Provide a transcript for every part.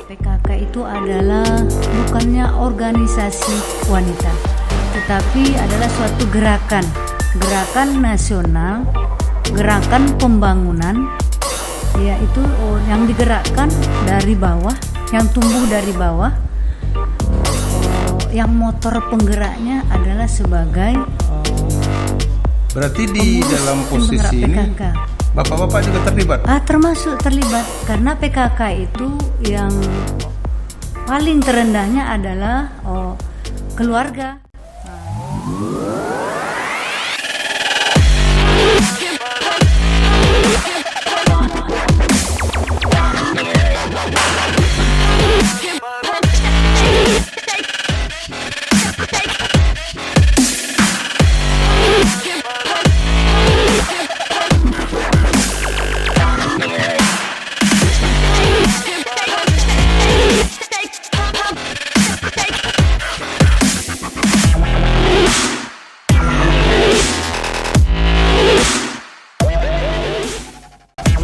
PKK itu adalah bukannya organisasi wanita, tetapi adalah suatu gerakan nasional, gerakan pembangunan, yaitu yang digerakkan dari bawah, yang tumbuh dari bawah, yang motor penggeraknya adalah sebagai berarti di dalam posisi ini PKK. Bapak-bapak juga terlibat? Termasuk terlibat, karena PKK itu yang paling terendahnya adalah keluarga.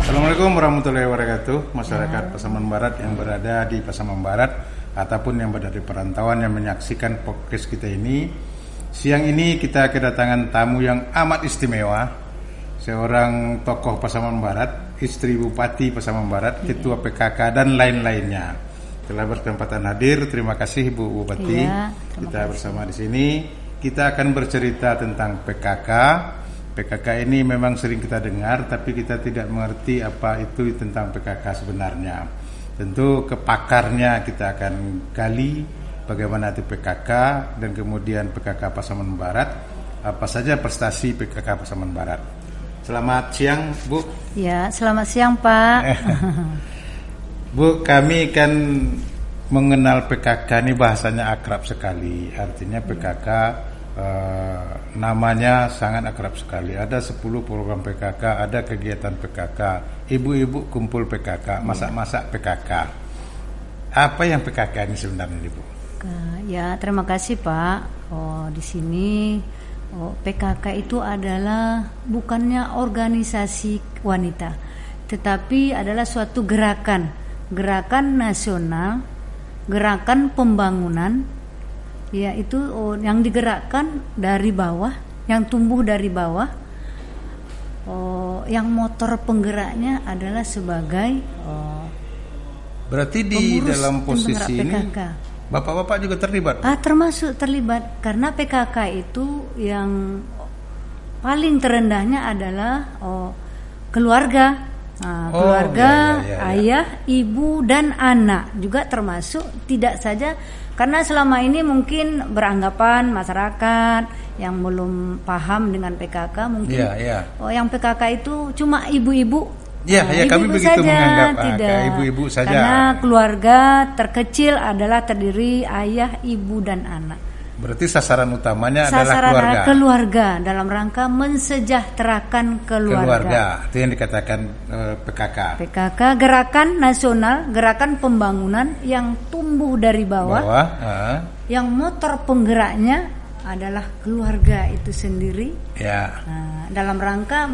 Assalamualaikum warahmatullahi wabarakatuh. Masyarakat Pasaman Barat yang berada di Pasaman Barat ataupun yang berada di perantauan yang menyaksikan podcast kita ini. Siang ini kita kedatangan tamu yang amat istimewa, seorang tokoh Pasaman Barat, istri Bupati Pasaman Barat, ketua PKK dan lain-lainnya. Telah berkesempatan hadir. Terima kasih Bu Bupati. Kita bersama di sini. Kita akan bercerita tentang PKK. PKK ini memang sering kita dengar, tapi kita tidak mengerti apa itu tentang PKK sebenarnya. Tentu kepakarnya kita akan gali bagaimana itu PKK dan kemudian PKK Pasaman Barat, apa saja prestasi PKK Pasaman Barat. Selamat siang, Bu. Ya, selamat siang, Pak. Bu, kami kan mengenal PKK ini bahasanya akrab sekali. Artinya PKK namanya sangat akrab sekali. Ada 10 program PKK, ada kegiatan PKK, ibu-ibu kumpul PKK, masak-masak PKK. Apa yang PKK ini sebenarnya, Ibu? Ya, terima kasih, Pak. Di sini PKK itu adalah bukannya organisasi wanita, tetapi adalah suatu gerakan nasional, gerakan pembangunan, yaitu yang digerakkan dari bawah, yang tumbuh dari bawah, yang motor penggeraknya adalah sebagai berarti di dalam posisi ini PKK. Bapak-bapak juga terlibat? Termasuk terlibat, karena PKK itu yang paling terendahnya adalah keluarga. Keluarga, ayah, ibu, dan anak juga termasuk. Tidak saja, karena selama ini mungkin beranggapan masyarakat yang belum paham dengan PKK mungkin yang PKK itu cuma ibu-ibu. Kami begitu saja, menganggap tidak. Ibu-ibu saja. Karena keluarga terkecil adalah terdiri ayah, ibu, dan anak. Berarti sasaran utamanya adalah keluarga dalam rangka mensejahterakan keluarga. Itu yang dikatakan PKK. PKK gerakan nasional, gerakan pembangunan yang tumbuh dari bawah. Yang motor penggeraknya adalah keluarga itu sendiri. Dalam rangka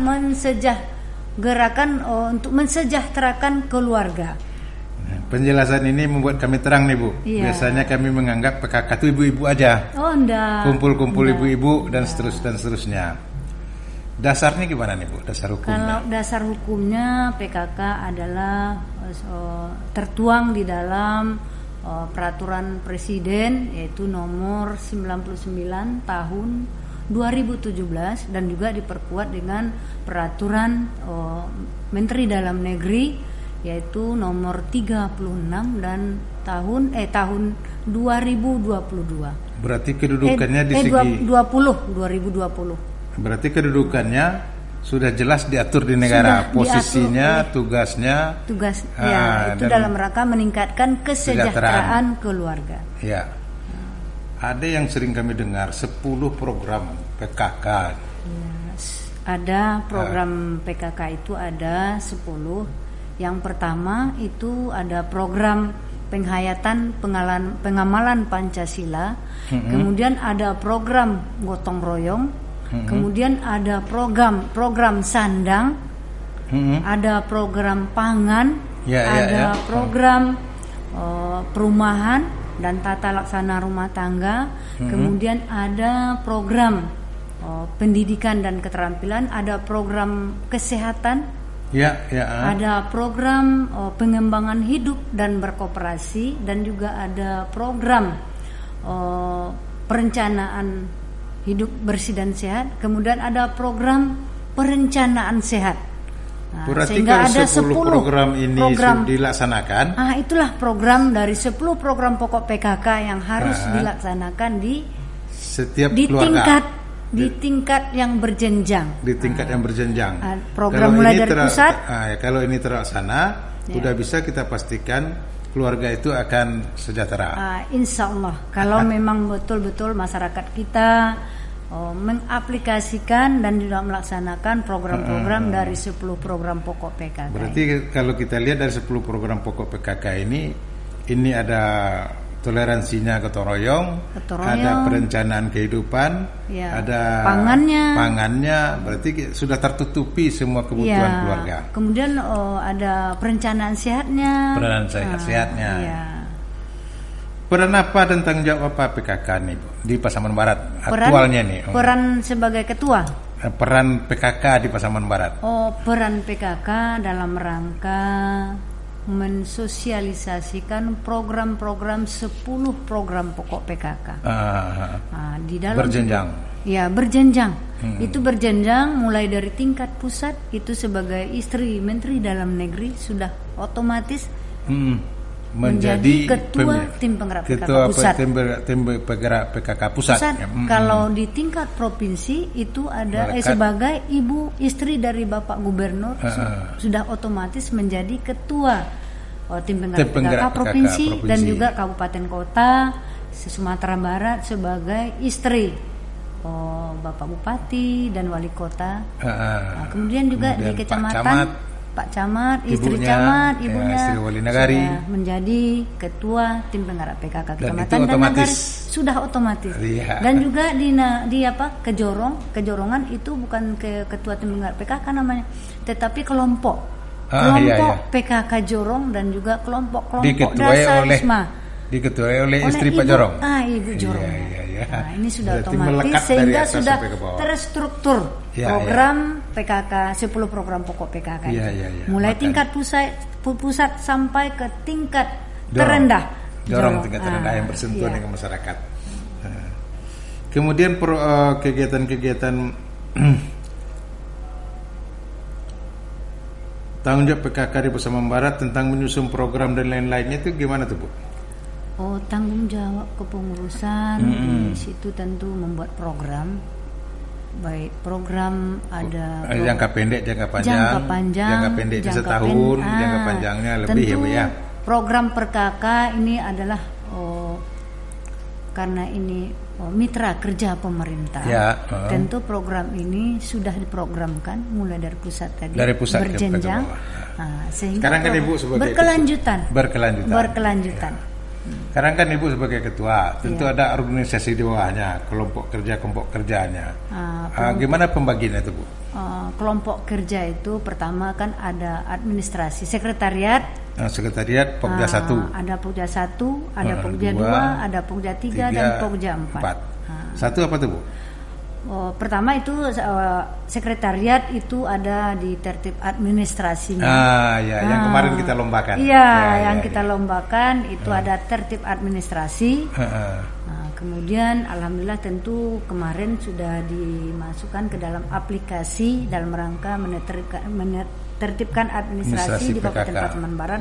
untuk mensejahterakan keluarga. Penjelasan ini membuat kami terang nih, Bu. Biasanya kami menganggap PKK itu ibu-ibu aja. Enggak. Kumpul-kumpul ibu-ibu dan seterusnya. Dasarnya gimana nih, Bu? Dasar hukumnya? Kalau dasar hukumnya PKK adalah tertuang di dalam peraturan presiden, yaitu nomor 99 tahun 2017, dan juga diperkuat dengan peraturan Menteri Dalam Negeri, yaitu nomor 36 dan tahun 2022. Berarti kedudukannya di segi 2020. Berarti kedudukannya sudah jelas diatur di negara, posisinya, tugasnya. Itu dalam rangka meningkatkan kesejahteraan keluarga. Ada yang sering kami dengar 10 program PKK. Ada program PKK itu ada 10. Yang pertama itu ada program penghayatan pengamalan Pancasila, kemudian ada program gotong royong, kemudian ada program sandang, ada program pangan, ada program perumahan dan tata laksana rumah tangga. Kemudian ada program pendidikan dan keterampilan, ada program kesehatan, ada program pengembangan hidup dan berkooperasi, dan juga ada program perencanaan hidup bersih dan sehat. Kemudian ada program perencanaan sehat. Berarti sehingga kalau ada 10 program ini dilaksanakan. Itulah program dari 10 program pokok PKK yang harus dilaksanakan di setiap di keluarga. tingkat yang berjenjang. Di tingkat yang berjenjang. Program mulai dari pusat. Kalau ini terlaksana, sudah bisa kita pastikan keluarga itu akan sejahtera. Insya Allah. Kalau memang betul-betul masyarakat kita mengaplikasikan dan juga melaksanakan program-program dari 10 program pokok PKK. Berarti kalau kita lihat dari 10 program pokok PKK ini ada toleransinya gotong royong, ada perencanaan kehidupan, ada pangannya, berarti sudah tertutupi semua kebutuhan keluarga. Kemudian ada perencanaan sehatnya. Sehatnya. Peran apa dan tanggung jawab apa PKK nih Bu, di Pasaman Barat aktualnya nih? Peran sebagai ketua. Peran PKK di Pasaman Barat. Peran PKK dalam rangka mensosialisasikan program-program 10 program pokok PKK. Di dalam berjenjang. Ya, berjenjang. Itu berjenjang mulai dari tingkat pusat, itu sebagai istri Menteri Dalam Negeri sudah otomatis menjadi ketua tim penggerak PKK pusat. Tim penggerak PKK pusat. Kalau di tingkat provinsi itu ada sebagai ibu istri dari Bapak Gubernur sudah otomatis menjadi ketua tim penggerak PKK provinsi, dan juga kabupaten kota Sumatera Barat sebagai istri Bapak Bupati dan Wali Kota. Kemudian juga di kecamatan Pak Camat, istri camat, ibunya istri Wali Nagari menjadi ketua tim penggerak PKK kecamatan dan nagari sudah otomatis. Dan juga di kejorongan itu bukan ketua tim penggerak PKK namanya, tetapi kelompok PKK Jorong dan juga kelompok dasar Isma. Diketuai oleh istri Pak Jorong. Ibu Jorong. Ini sudah otomatis sehingga sudah terstruktur program PKK 10 program pokok PKK. Mulai tingkat pusat sampai ke tingkat terendah. Jorong tingkat terendah yang bersentuhan dengan masyarakat. Kemudian kegiatan-kegiatan tanggung jawab PKK di Pasaman Barat tentang menyusun program dan lain-lainnya itu gimana tuh Bu? Tanggung jawab kepengurusan di situ tentu membuat program, baik program ada jangka pendek, jangka panjang, jangka pendek setahun, jangka panjangnya lebih tentu ya. Program PKK ini adalah karena ini mitra kerja pemerintah. Tentu program ini sudah diprogramkan mulai dari pusat tadi, berjenjang, sehingga sekarang kan Ibu sebagai berkelanjutan. Sekarang kan Ibu sebagai ketua, tentu ada organisasi di bawahnya, kelompok kerjanya. Gimana pembagiannya itu Bu? Kelompok kerja itu pertama kan ada administrasi, sekretariat, Pokja 1. ada Pokja 1, ada Pokja 2, ada Pokja 3 dan Pokja 4. Satu apa tuh Bu? Pertama itu sekretariat itu ada di tertib administrasinya. Yang kemarin kita lombakan. Yang kita lombakan itu ada tertib administrasi. Kemudian alhamdulillah tentu kemarin sudah dimasukkan ke dalam aplikasi dalam rangka menertibkan administrasi di Kabupaten Pasaman Barat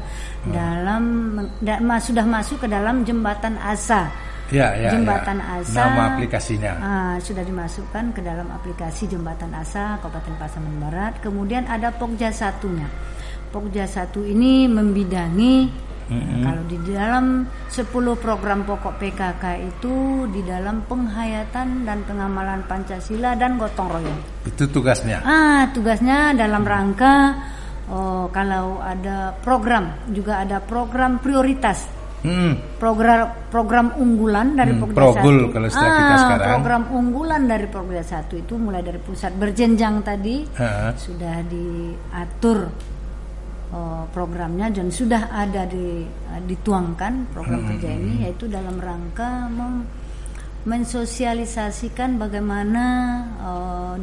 sudah masuk ke dalam jembatan ASA. Jembatan ASA. Nama aplikasinya. Sudah dimasukkan ke dalam aplikasi Jembatan ASA Kabupaten Pasaman Barat. Kemudian ada Pokja 1-nya. Pokja 1 ini membidangi kalau di dalam 10 program pokok PKK itu di dalam penghayatan dan pengamalan Pancasila dan gotong royong. Itu tugasnya. Tugasnya dalam rangka kalau ada program, juga ada program prioritas. Program unggulan dari Pokja 1. Kalau istilah kita sekarang. Program unggulan dari Pokja 1 itu mulai dari pusat berjenjang tadi sudah diatur programnya dan sudah ada dituangkan program kerja ini, yaitu dalam rangka mensosialisasikan bagaimana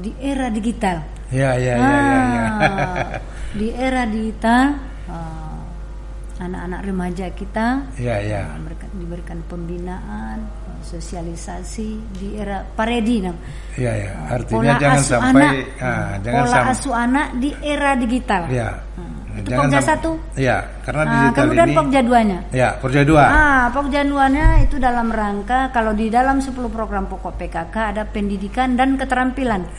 di era digital. Ya. Di era digital anak-anak remaja kita mereka diberikan pembinaan, sosialisasi di era paredi. Artinya jangan sampai asuh anak di era digital. Itu Pokja 1. Karena digital kemudian ini. Pokja 2-nya. Pokja 2. Pokja 2-nya itu dalam rangka, kalau di dalam 10 program pokok PKK ada pendidikan dan keterampilan.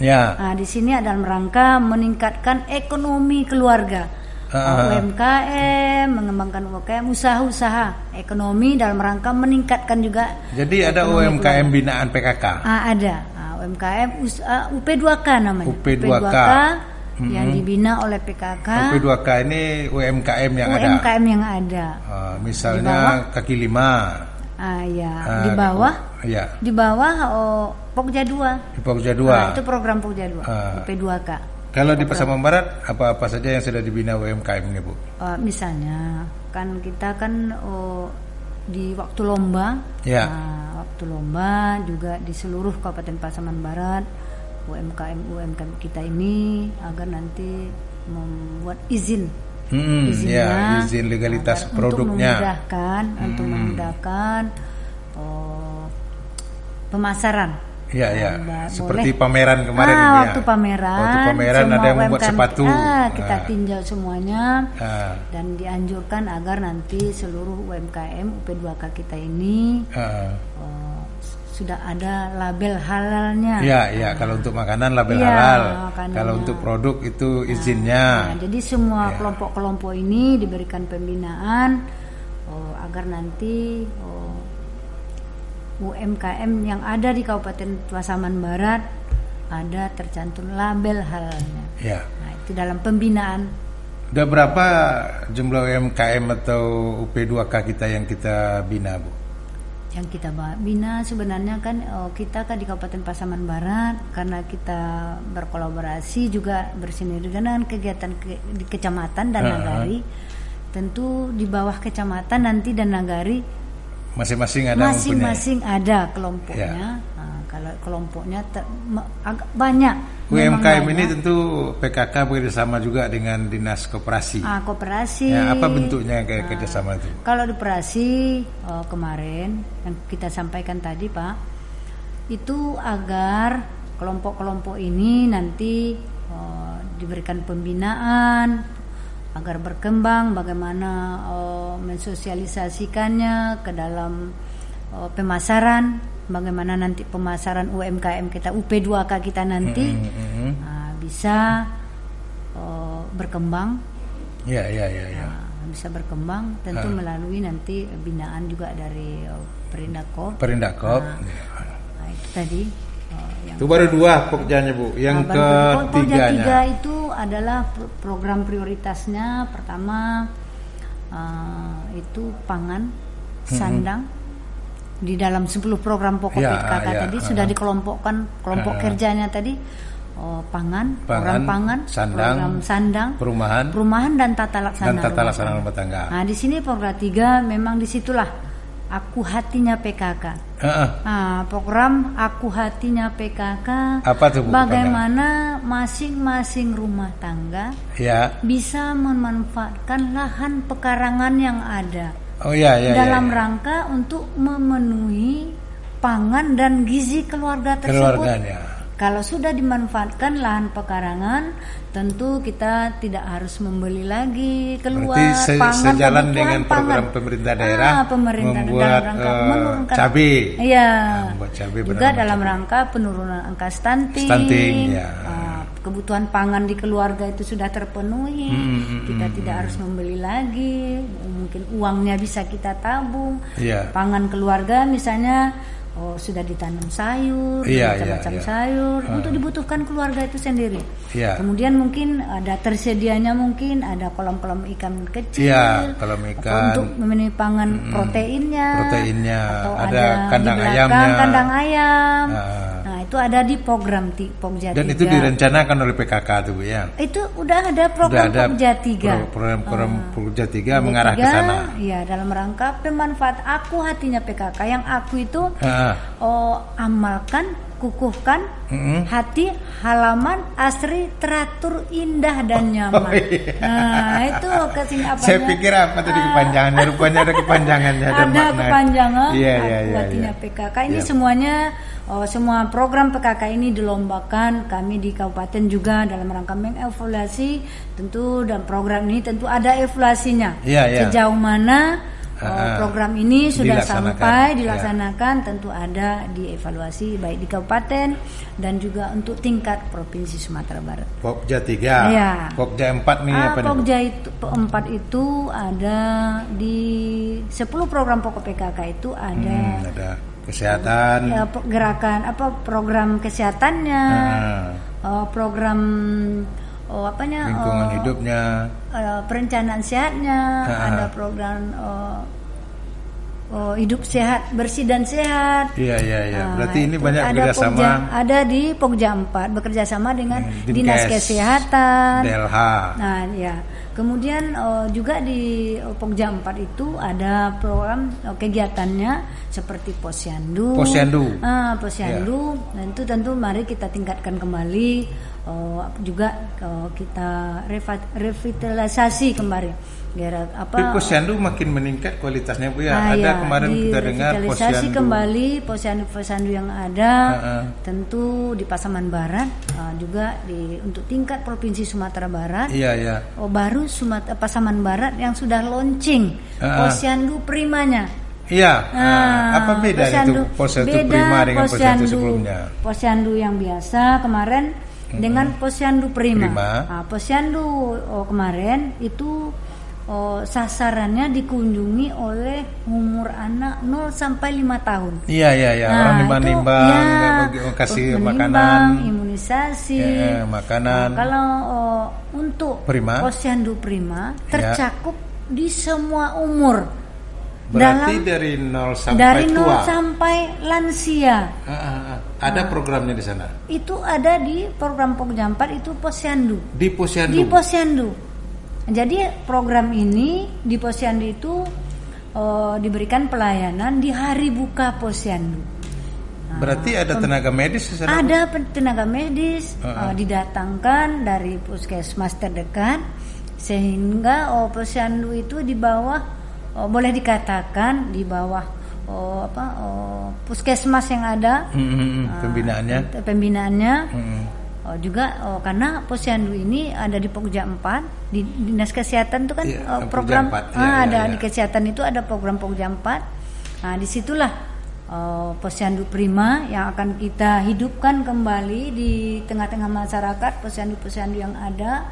Di sini dalam rangka meningkatkan ekonomi keluarga. UMKM, mengembangkan UMKM, usaha-usaha ekonomi dalam rangka meningkatkan juga. Jadi ada UMKM binaan PKK. Ada UMKM UP2K namanya. UP2K. Yang dibina oleh PKK. UP2K ini UMKM yang ada. UMKM yang ada. Misalnya kaki lima. Di bawah. Di bawah Pokja 2. Di Pokja 2. Itu program Pokja 2. UP2K. Kalau di Pasaman Barat apa saja yang sudah dibina UMKM ini, Bu? Misalnya kan kita di waktu lomba. Waktu lomba juga di seluruh Kabupaten Pasaman Barat. UMKM kita ini agar nanti membuat izin legalitas produknya untuk memudahkan pemasaran. Seperti pameran kemarin waktu pameran ada yang membuat sepatu. Kita tinjau semuanya dan dianjurkan agar nanti seluruh UMKM UP2K kita ini sudah ada label halalnya. Kalau untuk makanan label halal. Kalau untuk produk itu izinnya. Jadi semua kelompok-kelompok ini diberikan pembinaan agar nanti UMKM yang ada di Kabupaten Pasaman Barat ada tercantum label halalnya. Itu dalam pembinaan. Udah berapa jumlah UMKM atau UP2K kita yang kita bina, Bu? Yang kita bina sebenarnya kan kita kan di Kabupaten Pasaman Barat, karena kita berkolaborasi juga bersinergi dengan kegiatan di kecamatan dan nagari. Tentu di bawah kecamatan nanti dan nagari masing-masing ada kelompoknya. Kalau kelompoknya agak banyak. UMKM ini tentu PKK bekerjasama juga dengan Dinas Koperasi. Koperasi. Apa bentuknya kayak kerjasama itu? Kalau di Koperasi kemarin yang kita sampaikan tadi, Pak, itu agar kelompok-kelompok ini nanti diberikan pembinaan agar berkembang, bagaimana mensosialisasikannya ke dalam pemasaran, bagaimana nanti pemasaran UMKM kita UP2K kita nanti bisa berkembang. Bisa berkembang tentu melalui nanti binaan juga dari Perindakop. Itu tadi. Itu baru 2 Pokjanya, Bu. Yang ketiga itu adalah program prioritasnya. Pertama itu pangan, sandang. Di dalam 10 program pokok PKK tadi sudah dikelompokkan kelompok kerjanya tadi. Program pangan, program sandang, perumahan dan tata laksana rumah tangga. Di sini program 3 memang disitulah Aku Hatinya PKK. Program Aku Hatinya PKK. Apa tuh, Bu? Bagaimana masing-masing rumah tangga bisa memanfaatkan lahan pekarangan yang ada. Dalam rangka untuk memenuhi pangan dan gizi keluarga tersebut. Kalau sudah dimanfaatkan lahan pekarangan, tentu kita tidak harus membeli lagi keluar. Berarti sejalan dengan program pemerintah daerah membuat cabai. Membuat cabai juga dalam rangka penurunan angka stunting. Kebutuhan pangan di keluarga itu sudah terpenuhi. Kita tidak harus membeli lagi. Mungkin uangnya bisa kita tabung. Pangan keluarga misalnya sudah ditanam sayur, macam-macam sayur untuk dibutuhkan keluarga itu sendiri. Kemudian mungkin ada tersedianya, mungkin ada kolam-kolam ikan kecil, kolam ikan untuk memenuhi pangan proteinnya, atau ada kandang di belakang ayamnya, kandang ayam. itu ada di program Pokja 3. Dan itu direncanakan oleh PKK tuh Bu ya. Itu udah ada program Pokja 3. Program Pokja 3 mengarah ke sana. Iya, dalam rangka pemanfaat aku hatinya PKK. Yang aku itu amalkan, kukuhkan hati, halaman, asri, teratur, indah dan nyaman. Nah, itu kesingkatannya. Saya pikir apa tadi kepanjangannya? Rupanya ada kepanjangannya. Ada kepanjangan. Iya. Hatinya PKK ini semuanya. Semua program PKK ini dilombakan kami di kabupaten juga dalam rangka mengevaluasi tentu, dan program ini tentu ada evaluasinya. Sejauh mana program ini sudah dilaksanakan tentu ada dievaluasi baik di kabupaten dan juga untuk tingkat provinsi Sumatera Barat. Pokja 3. Ya. Pokja 4 nih apa nih? Pokja 4 itu ada di 10 program pokok PKK itu ada kesehatan, gerakan program kesehatannya, program lingkungan hidupnya, perencanaan sehatnya, ada program hidup sehat, bersih dan sehat. Iya. Berarti ini banyak bekerjasama. Ada di Pokja 4 bekerjasama dengan Dinas Kesehatan, DLH. Nah, ya. Kemudian juga di Pokja 4 itu ada program kegiatannya seperti Posyandu. Dan itu tentu mari kita tingkatkan kembali, juga kita revitalisasi kembali. Posyandu makin meningkat kualitasnya Bu ya. Ada kemarin kita dengar revitalisasi kembali posyandu yang ada, tentu di Pasaman Barat, juga untuk tingkat provinsi Sumatera Barat. Baru Pasaman Barat yang sudah launching posyandu primanya. Apa beda itu posyandu prima dengan posyandu sebelumnya? Posyandu yang biasa kemarin dengan posyandu prima. Posyandu kemarin itu sasarannya dikunjungi oleh umur anak 0 sampai 5 tahun. Orang nimbang-nimbang, kasih makanan, imunisasi, makanan. Kalau untuk posyandu prima tercakup di semua umur. Berarti dari 0 sampai tua. Sampai lansia. Ada programnya di sana. Itu ada di program Pokja 4 itu posyandu. Di posyandu. Jadi program ini di posyandu itu diberikan pelayanan di hari buka posyandu. Berarti ada tenaga medis di sana? Ada tenaga medis didatangkan dari puskesmas terdekat, sehingga posyandu itu di bawah boleh dikatakan di bawah puskesmas yang ada pembinaannya. Juga karena posyandu ini ada di Pokja 4 di Dinas Kesehatan itu kan program di kesehatan itu ada program Pokja 4. Nah, disitulah posyandu prima yang akan kita hidupkan kembali di tengah-tengah masyarakat, posyandu-posyandu yang ada.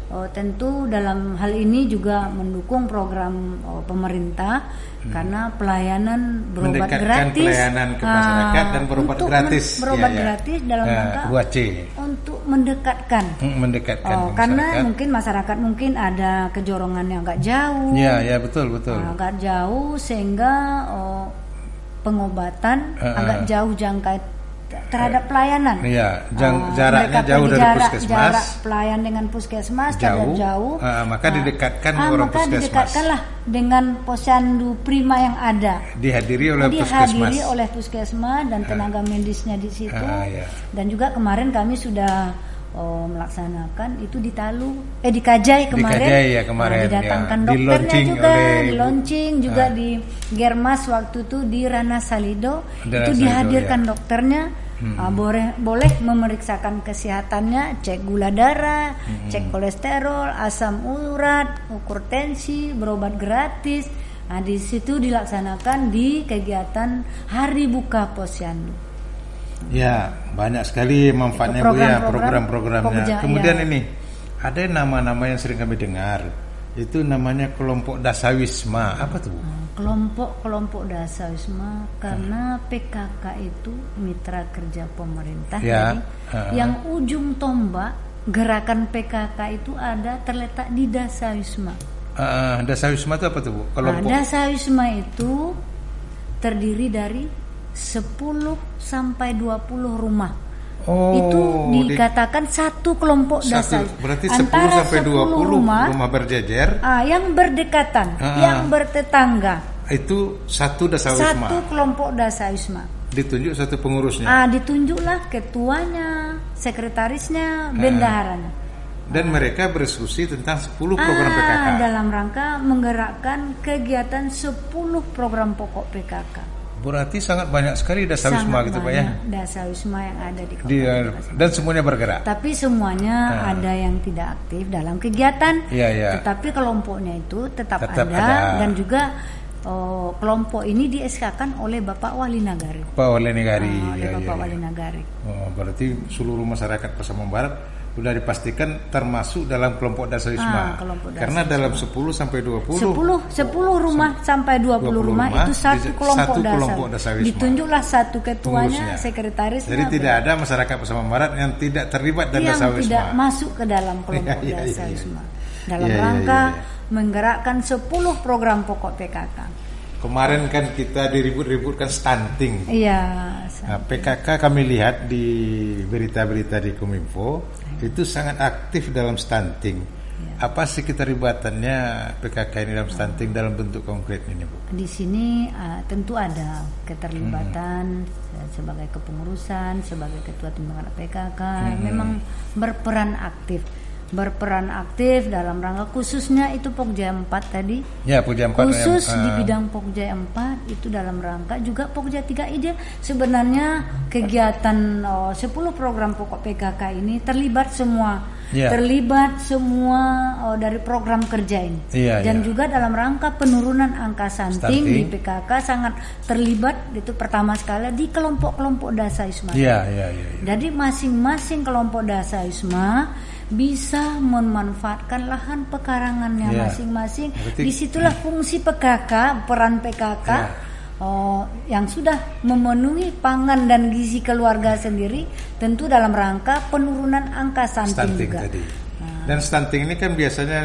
Tentu dalam hal ini juga mendukung program pemerintah karena pelayanan berobat gratis, pelayanan ke masyarakat dan berobat gratis, gratis dalam rangka 2C untuk mendekatkan karena mungkin masyarakat mungkin ada kejorongan yang agak jauh, betul agak jauh sehingga pengobatan agak jauh jangkau terhadap pelayanan. Jaraknya jauh dari puskesmas. Jarak pelayan dengan puskesmas jauh. Maka didekatkan orang puskesmas. Didekatkanlah dengan posyandu prima yang ada. Dihadiri oleh puskesmas dan tenaga medisnya di situ. Dan juga kemarin kami sudah melaksanakan itu di Kajai kemarin. Didatangkan dokternya juga, di launching juga di Germas waktu itu di Rana Salido itu dihadirkan dokternya. Boleh memeriksakan kesehatannya, cek gula darah, cek kolesterol, asam urat, ukur tensi, berobat gratis. Nah, di situ dilaksanakan di kegiatan Hari Buka Posyandu. Banyak sekali manfaatnya Bu ya program-programnya. Kemudian ini ada nama-nama yang sering kami dengar. Itu namanya kelompok Dasawisma. Apa tuh Bu? Kelompok Dasawisma karena PKK itu mitra kerja pemerintah. Jadi yang ujung tombak gerakan PKK itu terletak di Dasawisma. Dasawisma itu apa tuh Bu? Dasawisma itu terdiri dari 10 sampai 20 rumah itu dikatakan satu kelompok dasa. Berarti 10 antara sampai 20 rumah berjejer. Yang berdekatan, yang bertetangga. Itu satu dasa wisma. Satu kelompok dasa wisma. Ditunjuk satu pengurusnya. Ditunjuklah ketuanya, sekretarisnya, bendaharanya. Dan mereka berdiskusi tentang 10 program PKK. Dalam rangka menggerakkan kegiatan 10 program pokok PKK. Berarti sangat banyak sekali dasa wisma gitu Pak ya. Dasa wisma yang ada di Kabupaten dan semuanya bergerak. Tapi semuanya ada yang tidak aktif dalam kegiatan. Iya. Tetapi kelompoknya itu tetap ada. Dan juga kelompok ini di-SK-kan oleh Bapak Wali Nagari. Bapak Wali Nagari. Berarti seluruh masyarakat Pasaman Barat sudah dipastikan termasuk dalam kelompok dasa wisma. Karena dalam 10 sampai 20 rumah sampai 20 rumah itu satu kelompok dasa wisma. Ditunjuklah satu ketuanya, sekretarisnya. Jadi tidak ada masyarakat Pasaman Barat yang tidak terlibat dalam dasa wisma. Yang tidak masuk ke dalam kelompok dasa wisma. Dalam rangka menggerakkan 10 program pokok PKK. Kemarin kan kita diribut-ributkan stunting. Iya. PKK kami lihat di berita-berita di Kominfo itu sangat aktif dalam stunting. Apa sih keterlibatannya PKK ini dalam stunting dalam bentuk konkret ini, Bu? Di sini tentu ada keterlibatan sebagai kepengurusan, sebagai ketua tim penggerak PKK, memang berperan aktif dalam rangka khususnya itu Pokja 4 tadi. Ya, Pokja 4 khusus di bidang Pokja 4 itu dalam rangka juga Pokja 3 ide sebenarnya kegiatan 10 program pokok PKK ini terlibat semua. Terlibat semua dari program kerja ini. Dan juga dalam rangka penurunan angka stunting di PKK sangat terlibat itu pertama sekali di kelompok-kelompok dasa wisma. Jadi masing-masing kelompok dasa wisma bisa memanfaatkan lahan pekarangannya masing-masing. Disitulah fungsi PKK, peran PKK yang sudah memenuhi pangan dan gizi keluarga sendiri, tentu dalam rangka penurunan angka stunting juga. Tadi. Dan stunting ini kan biasanya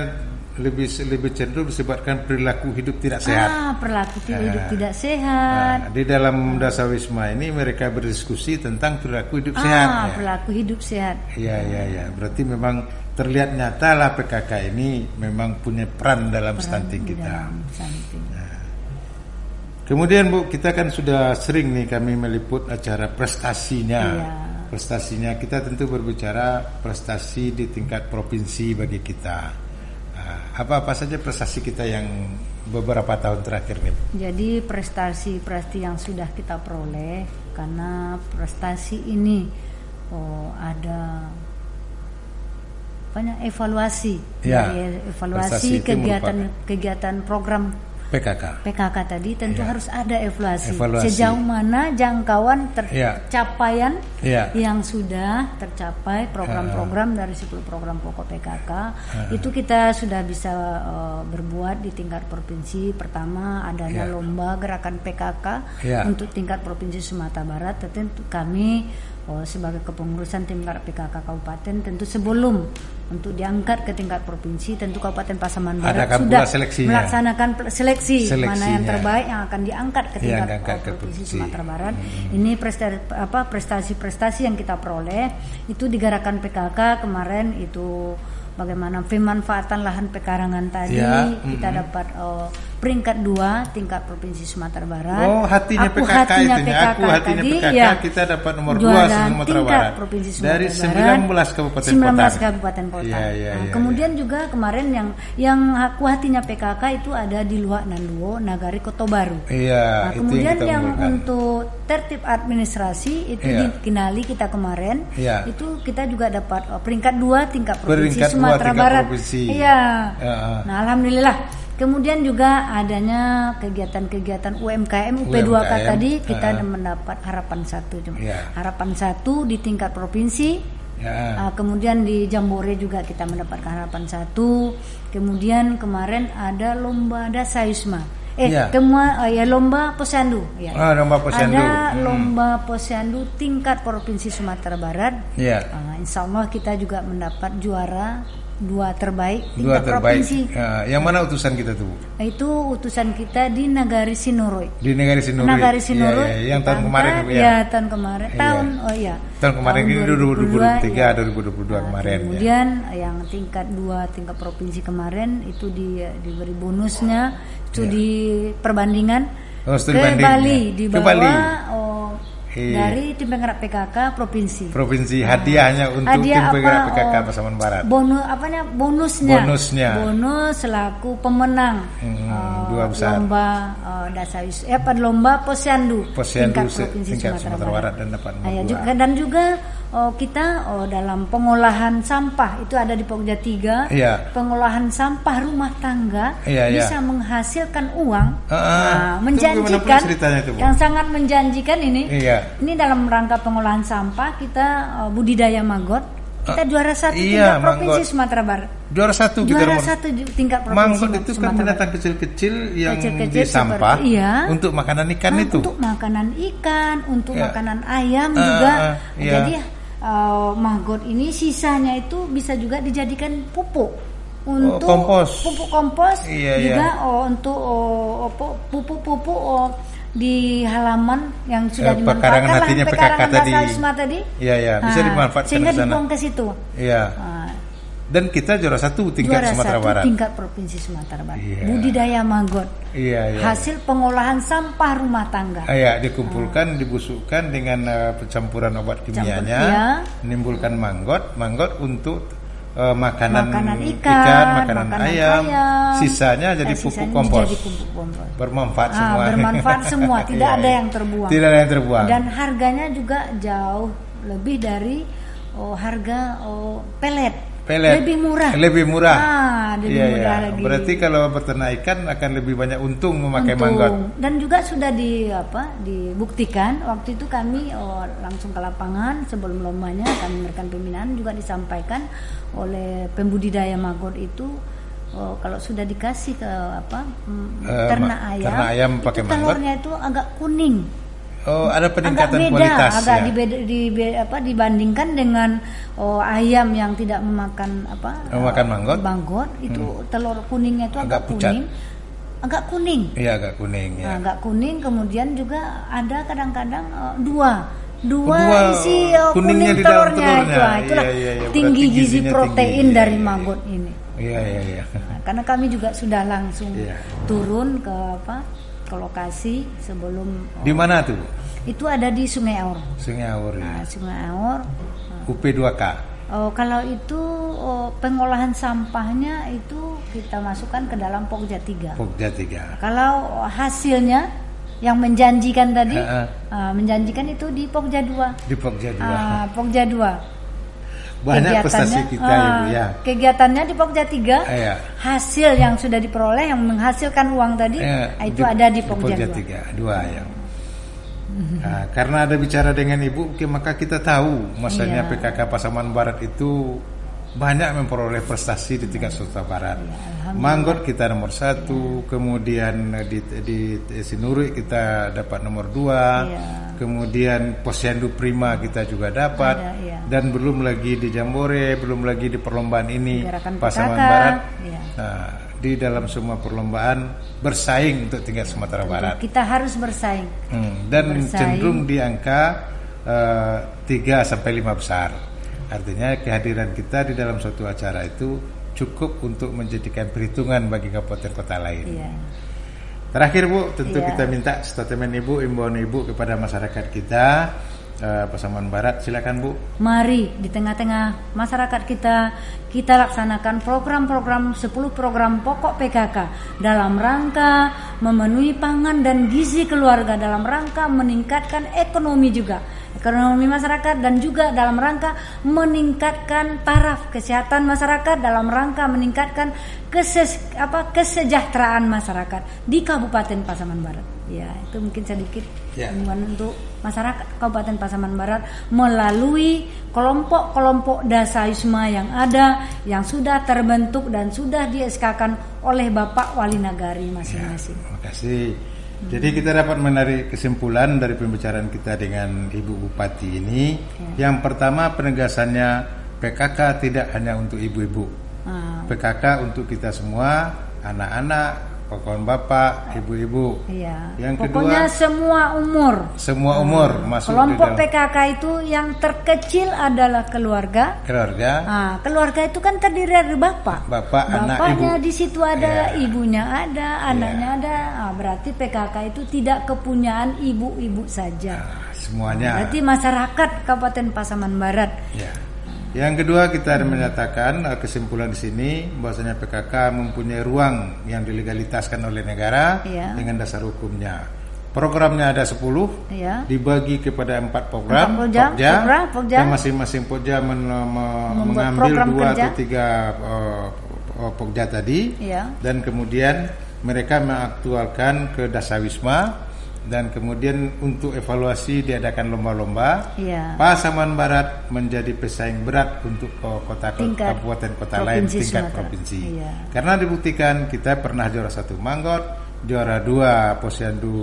lebih cenderung disebabkan perilaku hidup tidak sehat. Perilaku hidup tidak sehat. Di dalam dasa wisma ini mereka berdiskusi tentang perilaku hidup sehat. Perilaku hidup sehat. Iya. Berarti memang terlihat nyata lah PKK ini memang punya peran dalam stunting kita. Kemudian Bu, kita kan sudah sering nih kami meliput acara prestasinya. Prestasinya kita tentu berbicara prestasi di tingkat provinsi bagi kita. Apa-apa saja prestasi kita yang beberapa tahun terakhir nih? Jadi prestasi yang sudah kita peroleh, karena prestasi ini ada banyak evaluasi, evaluasi kegiatan program PKK tadi tentu harus ada evaluasi. Sejauh mana jangkauan tercapaian yang sudah tercapai program-program dari 10 program pokok PKK itu kita sudah bisa berbuat di tingkat provinsi. Pertama adanya lomba gerakan PKK untuk tingkat provinsi Sumatera Barat. Tentu kami sebagai kepengurusan tim penggerak PKK Kabupaten tentu sebelum untuk diangkat ke tingkat provinsi tentu Kabupaten Pasaman Barat sudah melaksanakan seleksi mana yang terbaik yang akan diangkat ke tingkat provinsi Sumatera Barat. Ini prestasi-prestasi yang kita peroleh itu digerakkan PKK kemarin itu bagaimana pemanfaatan lahan pekarangan tadi kita dapat peringkat 2 tingkat provinsi Sumatera Barat. Hatinya PKK kita dapat nomor 2 Sumatera Barat provinsi Sumatera dari 19 kabupaten kota. Kemudian juga kemarin yang hatinya PKK itu ada di Luak Nanduo, Nagari Kota Baru. Kemudian yang untuk tertib administrasi itu di Kinali kita kemarin itu kita juga dapat peringkat 2 tingkat provinsi Sumatera Barat. Nah, alhamdulillah. Kemudian juga adanya kegiatan-kegiatan UMKM UP2K tadi kita mendapat harapan 1 harapan 1 di tingkat provinsi. Kemudian di Jambore juga kita mendapatkan harapan 1. Kemudian kemarin ada lomba dasa wisma. Lomba posyandu. Lomba posyandu. Ada lomba posyandu tingkat provinsi Sumatera Barat. Insya Allah kita juga mendapat juara dua terbaik Dua tingkat terbaik. provinsi. Yang mana utusan kita tuh, Bu? Itu utusan kita di Nagari Sinuroi. Di Nagari Sinuroi. Nagari Sinuroi. Iya, yang tahun kemarin, Bu, ya. Ya, tahun kemarin. Iya. Tahun Kemarin ini 2023, ya. 2022 kemarin. Ya. Kemudian yang tingkat tingkat provinsi kemarin itu diberi bonusnya itu di perbandingan studi ke banding, Bali, ya. dibawa Ke Bali. dari tim penggerak PKK provinsi. Provinsi hadiahnya untuk tim penggerak PKK Pasaman Barat. Bonusnya. Bonus selaku pemenang dua besar. Lomba lomba Posyandu tingkat provinsi Sumatera Barat dan dapat nomor 2. Dan juga kita dalam pengolahan sampah itu ada di Pokja 3. Iya. Pengolahan sampah rumah tangga bisa menghasilkan uang. Menjanjikan. Yang sangat menjanjikan ini. Iya. Ini dalam rangka pengolahan sampah kita budidaya maggot. Kita juara 1 tingkat provinsi Sumatera Barat. Juara 1 kita juara 1 tingkat provinsi. Maggot itu kan binatang kecil-kecil yang di sampah untuk makanan ikan itu. Untuk makanan ikan, untuk makanan ayam juga. Jadi maggot ini sisanya itu bisa juga dijadikan pupuk untuk pupuk kompos juga untuk pupuk di halaman yang sudah dimanfaatkan lah pekarangan Dasar tadi. Iya, bisa dimanfaatkan sehingga dibuang ke situ. Iya. Dan kita juara 1 tingkat Sumatera Barat. Tingkat provinsi Sumatera Barat. Budidaya maggot. Iya. Hasil pengolahan sampah rumah tangga. Iya, dikumpulkan, dibusukkan dengan campuran obat kimianya, menimbulkan maggot untuk makanan ikan, makanan ayam. Sisanya jadi pupuk kompos. Bermanfaat semua. Bermanfaat semua, tidak ada yang terbuang. Tidak ada yang terbuang. Dan harganya juga jauh lebih dari harga pelet. Lebih murah. Lebih murah. Lebih murah lagi. Berarti kalau beternak ikan akan lebih banyak untung memakai maggot. Dan juga sudah dibuktikan waktu itu kami langsung ke lapangan sebelum lombanya kami memberikan pembinaan juga disampaikan oleh pembudidaya maggot itu kalau sudah dikasih ke ternak ayam pakai telurnya itu agak kuning. Ada peningkatan agak beda, kualitas dibandingkan dengan ayam yang tidak memakan maggot itu telur kuningnya itu agak kuning. Agak kuning. Iya, agak kuning ya. Agak kuning, kemudian juga ada kadang-kadang dua isi kuning telurnya itu. Itulah tinggi gizi protein dari maggot ini. Iya. Karena kami juga sudah langsung turun ke lokasi sebelum. Di mana tuh? Itu ada di Sungai Aur. Sungai Aur. Sungai Aur. UP2K. Kalau itu pengolahan sampahnya itu kita masukkan ke dalam Pokja 3. Pokja 3. Kalau hasilnya yang menjanjikan tadi, menjanjikan itu di Pokja 2. Di Pokja 2. Pokja 2. Banyak prestasi kita Ibu ya. Kegiatannya di Pokja 3. Hasil yang sudah diperoleh yang menghasilkan uang tadi itu ada di Pokja 3 ya. Karena ada bicara dengan Ibu, maka kita tahu masanya PKK Pasaman Barat itu banyak memperoleh prestasi di tingkat Sumatera Barat. Maggot kita nomor 1, kemudian di Sinuroi kita dapat nomor 2, kemudian Posyandu Prima kita juga dapat, dan belum lagi di Jambore, belum lagi di perlombaan ini Pasaman Barat. Di dalam semua perlombaan bersaing untuk tingkat Sumatera Barat. Kita harus bersaing. Dan cenderung di angka 3-5 besar. Artinya kehadiran kita di dalam suatu acara itu cukup untuk menjadikan perhitungan bagi kabupaten kota lain. Terakhir Bu, tentu kita minta statement Ibu, imbauan Ibu kepada masyarakat kita Pasaman Barat, silakan Bu. Mari di tengah-tengah masyarakat kita laksanakan program-program 10 program pokok PKK dalam rangka memenuhi pangan dan gizi keluarga, dalam rangka meningkatkan ekonomi masyarakat, dan juga dalam rangka meningkatkan taraf kesehatan masyarakat, dalam rangka meningkatkan kesejahteraan masyarakat di Kabupaten Pasaman Barat. Ya, itu mungkin sedikit untuk masyarakat Kabupaten Pasaman Barat melalui kelompok-kelompok Dasawisma yang ada, yang sudah terbentuk dan sudah di-SK-kan oleh Bapak Wali Nagari masing-masing. Terima kasih. Jadi kita dapat menarik kesimpulan dari pembicaraan kita dengan Ibu Bupati ini. Yang pertama, penegasannya PKK tidak hanya untuk ibu-ibu, PKK untuk kita semua, anak-anak, kawan bapak, ibu-ibu. Iya. Yang Pokoknya kedua, semua umur masuk kelompok di dalam PKK itu yang terkecil adalah keluarga. keluarga. Keluarga itu kan terdiri dari bapak, Anak, bapaknya ibu. di situ ada, Iya. ibunya ada, anaknya ada. Berarti PKK itu tidak kepunyaan ibu-ibu saja. Semuanya. Berarti masyarakat Kabupaten Pasaman Barat. Ya. Yang kedua, kita menyatakan kesimpulan di sini bahwasanya PKK mempunyai ruang yang dilegalitaskan oleh negara Iya. dengan dasar hukumnya. Programnya ada 10, Ya. dibagi kepada 4 program, 4 Pokja. dan masing-masing Pokja mengambil program 2 kerja. atau 3 Pokja tadi, Iya. dan kemudian mereka mengaktualkan ke Dasawisma. Dan kemudian untuk evaluasi diadakan lomba-lomba. Iya. Pasaman Barat menjadi pesaing berat untuk Tingkat kabupaten kota provinsi lain tingkat Sumatera. provinsi. Iya. Karena dibuktikan kita pernah juara 1 Manggot, juara 2 Posyandu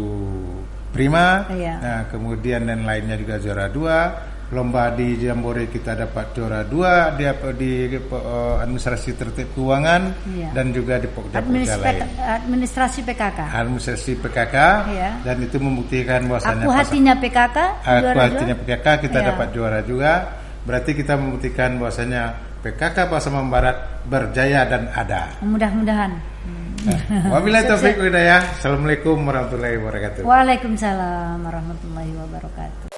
Prima, Iya. nah, kemudian dan lainnya juga juara 2. Lomba di Jambore kita dapat juara 2 di administrasi tertib keuangan, Iya. dan juga di Pokja-Pokja lain. Administrasi PKK. Administrasi PKK, Iya. dan itu membuktikan bahwasannya Aku hatinya PKK. artinya PKK kita Iya. dapat juara juga. Berarti kita membuktikan bahwasanya PKK Pasaman Barat berjaya dan ada. Mudah-mudahan. Wabillahi taufiq wal hidayah. Assalamualaikum warahmatullahi wabarakatuh. Waalaikumsalam warahmatullahi wabarakatuh.